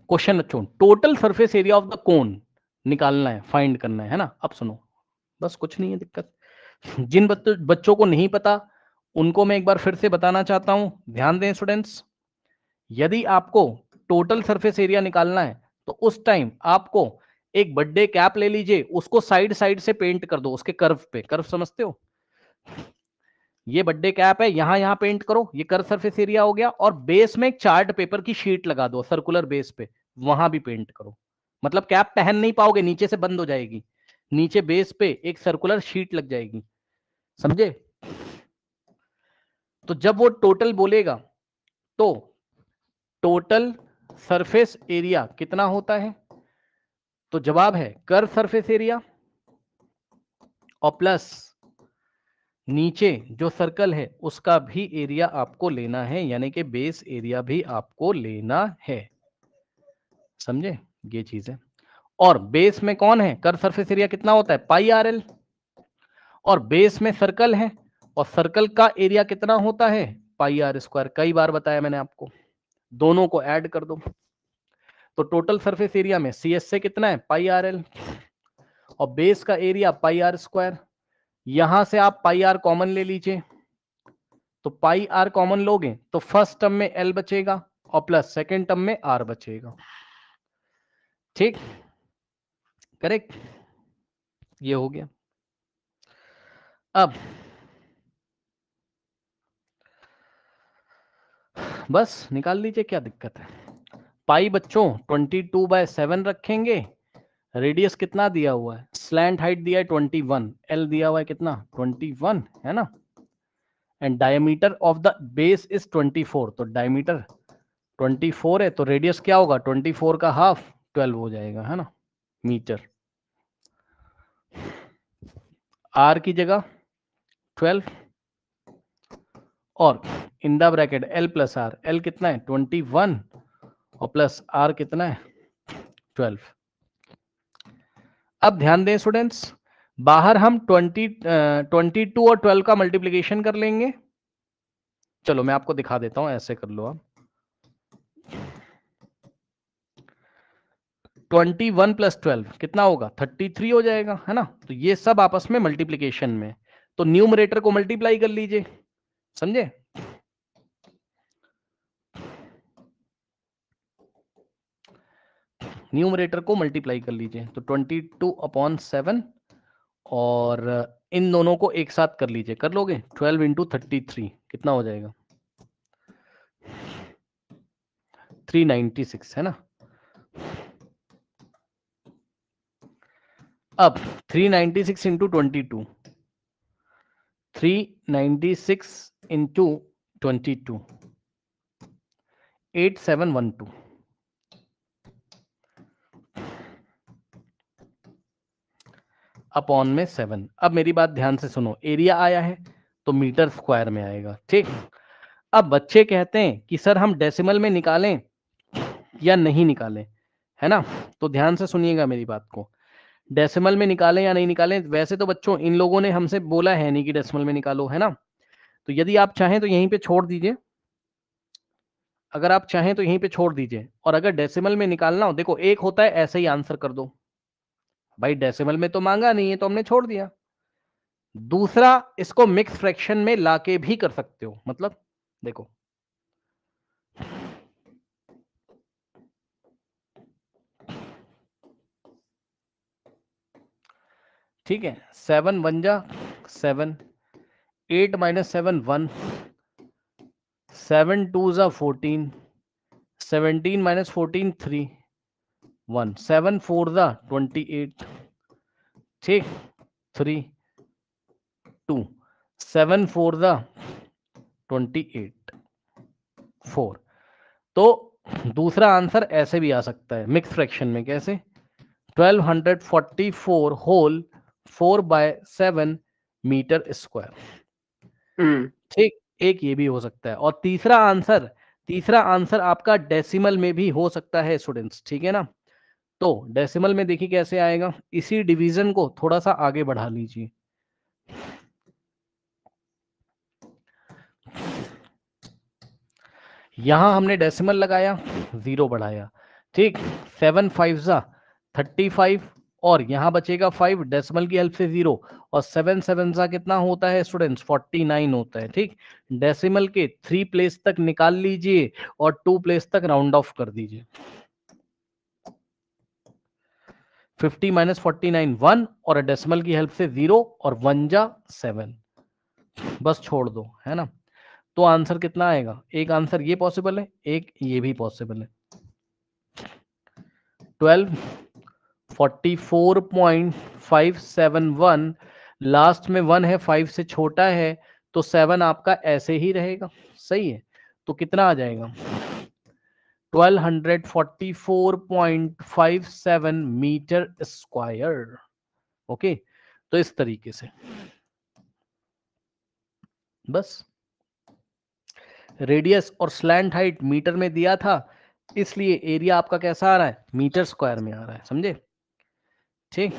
Question अच्छो, total surface area of the cone निकालना है, फाइंड करना है ना। अब सुनो, बस कुछ नहीं है दिक्कत। जिन बच्चों को नहीं पता उनको मैं एक बार फिर से बताना चाहता हूं, ध्यान दें स्टूडेंट्स। यदि आपको टोटल सरफेस एरिया निकालना है तो उस टाइम आपको एक बर्थडे कैप ले लीजिए, उसको साइड साइड से पेंट कर दो उसके कर्व पे। कर्व समझते हो? ये बर्थडे कैप है, यहां यहां पेंट करो, ये कर्व सरफेस एरिया हो गया। और बेस में एक चार्ट पेपर की शीट लगा दो सर्कुलर बेस पे, वहां भी पेंट करो। मतलब कैप पहन नहीं पाओगे, नीचे से बंद हो जाएगी, नीचे बेस पे एक सर्कुलर शीट लग जाएगी, समझे? तो जब वो टोटल बोलेगा तो टोटल सरफेस एरिया कितना होता है, तो जवाब है कर्व सरफेस एरिया और प्लस नीचे जो सर्कल है उसका भी एरिया आपको लेना है, यानी कि बेस एरिया भी आपको लेना है, समझे? ये चीज है। और बेस में कौन है, कर्व सरफेस एरिया कितना होता है, पाई आर एल। और बेस में सर्कल है और सर्कल का एरिया कितना होता है, पाई आर स्क्वायर। कई बार बताया मैंने आपको, दोनों को ऐड कर दो तो टोटल सरफेस एरिया में सी एस से कितना है, पाई आर एल, और बेस का एरिया पाई आर स्क्वायर। यहां से आप पाई आर कॉमन ले लीजिए, तो पाई आर कॉमन लोगे तो फर्स्ट टर्म में एल बचेगा और प्लस सेकेंड टर्म में आर बचेगा, ठीक? करेक्ट, ये हो गया। अब बस निकाल लीजिए, क्या दिक्कत है। पाई बच्चों 22/7 रखेंगे, रेडियस कितना दिया हुआ है, स्लैंट हाइट दिया है 21, एल दिया हुआ है कितना 21 है ना, and diameter of the base is 24, तो डायमीटर 24 है, तो रेडियस क्या होगा, 24 का हाफ 12 हो जाएगा, है ना, मीटर। आर की जगह 12 और in the bracket L plus R, L कितना है 21 और प्लस आर कितना है 12। अब ध्यान दें स्टूडेंट्स, बाहर हम 22 और 12 का मल्टीप्लीकेशन कर लेंगे। चलो मैं आपको दिखा देता हूं, ऐसे कर लो आप। 21 + 12 कितना होगा, 33 हो जाएगा, है ना। तो ये सब आपस में मल्टीप्लीकेशन में, तो न्यूमरेटर को मल्टीप्लाई कर लीजिए, समझे? न्यूमरेटर को मल्टीप्लाई कर लीजिए, तो 22/7 और इन दोनों को एक साथ कर लीजिए, कर लोगे 12 × 33 कितना हो जाएगा, 396, है ना। अब 396 × 22, 396 × 22, 8712 अपॉन में 7। अब मेरी बात ध्यान से सुनो, एरिया आया है तो मीटर स्क्वायर में आएगा, ठीक। अब बच्चे कहते हैं कि सर हम डेसिमल में निकालें या नहीं निकालें, है ना। तो ध्यान से सुनिएगा मेरी बात को, डेसिमल में निकालें या नहीं निकालें। वैसे तो बच्चों इन लोगों ने हमसे बोला है नहीं कि डेसिमल में निकालो, है ना। तो यदि आप चाहें तो यहीं पे छोड़ दीजिए, अगर आप चाहें तो यहीं पे छोड़ दीजिए। और अगर डेसिमल में निकालना हो, देखो एक होता है ऐसे ही आंसर कर दो, भाई डेसिमल में तो मांगा नहीं है तो हमने छोड़ दिया। दूसरा, इसको मिक्स फ्रैक्शन में लाके भी कर सकते हो, मतलब देखो ठीक है, 7 1 जा 7, 8 - 7 1, 7 2 जा 14, 17 - 14 3, 1, 7 4 जा 28, ठीक, 3 2, 7 4 जा 28 4। तो दूसरा आंसर ऐसे भी आ सकता है मिक्स फ्रैक्शन में, कैसे, 1244 होल 4/7 मीटर स्क्वायर, ठीक। एक ये भी हो सकता है। और तीसरा आंसर आपका डेसिमल में भी हो सकता है स्टूडेंट्स, ठीक है ना। तो डेसिमल में देखिए कैसे आएगा, इसी डिवीजन को थोड़ा सा आगे बढ़ा लीजिए, यहां हमने डेसिमल लगाया, 0 बढ़ाया, ठीक, 7 5 जा 35 और यहां बचेगा 5, डेसिमल की हेल्प से 0 और 7 7 जा कितना होता है स्टूडेंट्स 49 होता है। ठीक, डेसिमल के 3 प्लेस तक निकाल लीजिए और 2 प्लेस तक राउंड ऑफ कर दीजिए। 50 माइनस 49 1 और डेसिमल की हेल्प से 0 और 1 जा 7, बस छोड़ दो, है ना। तो आंसर कितना आएगा? एक आंसर ये पॉसिबल है, एक ये भी पॉसिबल है। 12 44.571, लास्ट में 1 है, 5 से छोटा है, तो 7 आपका ऐसे ही रहेगा। सही है, तो कितना आ जाएगा? 1244.57 मीटर स्क्वायर। ओके, तो इस तरीके से बस रेडियस और स्लैंट हाइट मीटर में दिया था, इसलिए एरिया आपका कैसा आ रहा है? मीटर स्क्वायर में आ रहा है। समझे? ठीक।